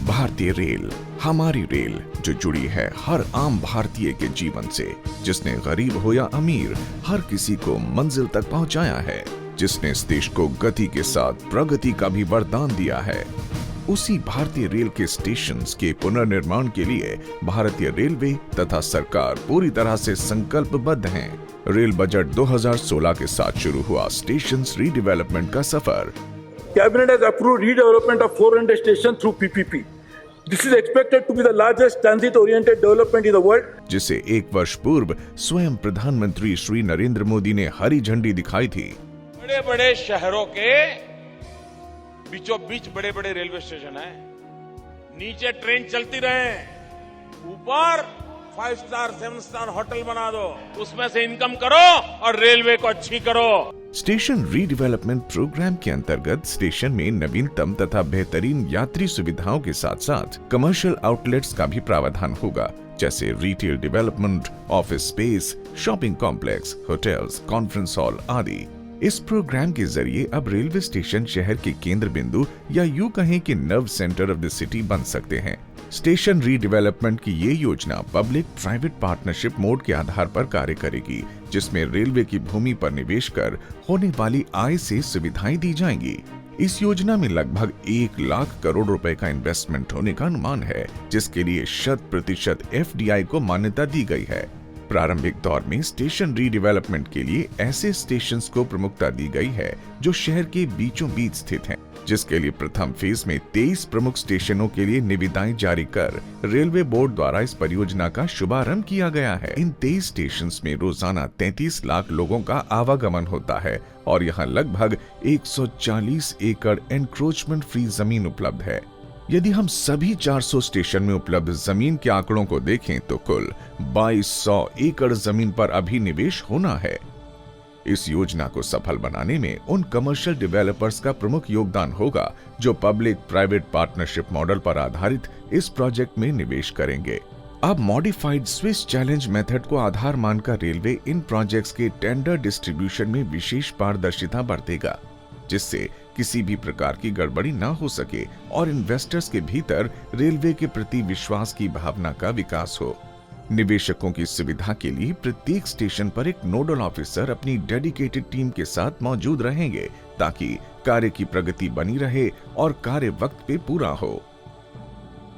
भारतीय रेल, हमारी रेल, जो जुड़ी है हर आम भारतीय के जीवन से, जिसने गरीब हो या अमीर हर किसी को मंजिल तक पहुंचाया है, जिसने इस देश को गति के साथ प्रगति का भी वरदान दिया है। उसी भारतीय रेल के स्टेशंस के पुनर्निर्माण के लिए भारतीय रेलवे तथा सरकार पूरी तरह से संकल्पबद्ध हैं। रेल बजट 2016 के साथ शुरू हुआ स्टेशंस रीडेवलपमेंट का सफर। Cabinet has approved redevelopment of 400 stations through PPP. This is expected to be the largest transit-oriented development in the world. जिसे एक वर्ष पूर्व स्वयं प्रधानमंत्री श्री नरेंद्र मोदी ने हरी झंडी दिखाई थी। बड़े बड़े शहरों के बीचों बीच बड़े बड़े रेलवे स्टेशन हैं। नीचे ट्रेन चलती रहे, ऊपर 5 स्टार 7 स्टार होटल बना दो, उसमें से इनकम करो और रेलवे को अच्छी करो। स्टेशन रीडेवलपमेंट प्रोग्राम के अंतर्गत स्टेशन में नवीनतम तथा बेहतरीन यात्री सुविधाओं के साथ साथ कमर्शियल आउटलेट्स का भी प्रावधान होगा, जैसे retail development, office space, shopping complex, hotels, conference hall आदि। इस प्रोग्राम के जरिए अब रेलवे स्टेशन शहर के केंद्र बिंदु या यूं कहें कि nerve centre of the city बन सकते हैं। स्टेशन रीडेवलपमेंट की ये योजना पब्लिक प्राइवेट पार्टनरशिप मोड के आधार पर कार्य करेगी, जिसमें रेलवे की भूमि पर निवेश कर होने वाली आय से सुविधाएं दी जाएंगी। इस योजना में लगभग 1 लाख करोड़ रुपए का इन्वेस्टमेंट होने का अनुमान है, जिसके लिए 100% FDI को मान्यता दी गई है। प्रारंभिक दौर में स्टेशन रीडेवलपमेंट के लिए ऐसे स्टेशंस को प्रमुखता दी गई है जो शहर के बीचों बीच स्थित हैं, जिसके लिए प्रथम फेज में 23 प्रमुख स्टेशनों के लिए निविदाएं जारी कर रेलवे बोर्ड द्वारा इस परियोजना का शुभारंभ किया गया है। इन 23 स्टेशंस में रोजाना 33 लाख लोगों का आवागमन होता है और यहाँ लगभग 140 एकड़ एनक्रोचमेंट फ्री जमीन उपलब्ध है। यदि हम सभी 400 स्टेशन में उपलब्ध जमीन के आंकड़ों को देखें तो कुल 2200 एकड़ जमीन पर अभी निवेश होना है। इस योजना को सफल बनाने में उन कमर्शियल डेवलपर्स का प्रमुख योगदान होगा जो पब्लिक प्राइवेट पार्टनरशिप मॉडल पर आधारित इस प्रोजेक्ट में निवेश करेंगे। अब मॉडिफाइड स्विस चैलेंज मेथड को आधार मानकर रेलवे इन प्रोजेक्ट्स के टेंडर डिस्ट्रीब्यूशन में विशेष पारदर्शिता बरतेगा, जिससे किसी भी प्रकार की गड़बड़ी न हो सके और इन्वेस्टर्स के भीतर रेलवे के प्रति विश्वास की भावना का विकास हो। निवेशकों की सुविधा के लिए प्रत्येक स्टेशन पर एक नोडल ऑफिसर अपनी डेडिकेटेड टीम के साथ मौजूद रहेंगे, ताकि कार्य की प्रगति बनी रहे और कार्य वक्त पे पूरा हो।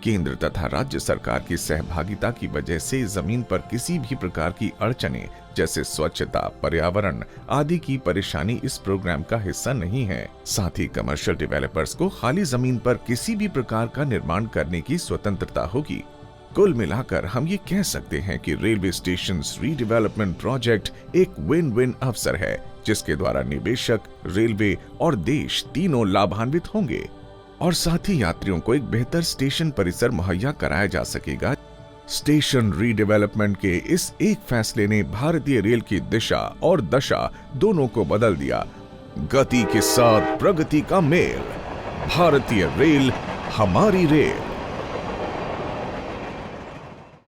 केंद्र तथा राज्य सरकार की सहभागिता की वजह से जमीन पर किसी भी प्रकार की अड़चने जैसे स्वच्छता, पर्यावरण आदि की परेशानी इस प्रोग्राम का हिस्सा नहीं है। साथ ही कमर्शियल डेवलपर्स को खाली जमीन पर किसी भी प्रकार का निर्माण करने की स्वतंत्रता होगी। कुल मिलाकर हम ये कह सकते हैं कि रेलवे स्टेशन रीडेवलपमेंट प्रोजेक्ट एक विन विन अवसर है, जिसके द्वारा निवेशक, रेलवे और देश तीनों लाभान्वित होंगे और साथ ही यात्रियों को एक बेहतर स्टेशन परिसर मुहैया कराया जा सकेगा। स्टेशन रीडेवलपमेंट के इस एक फैसले ने भारतीय रेल की दिशा और दशा दोनों को बदल दिया। गति के साथ प्रगति का मेल, भारतीय रेल, हमारी रेल।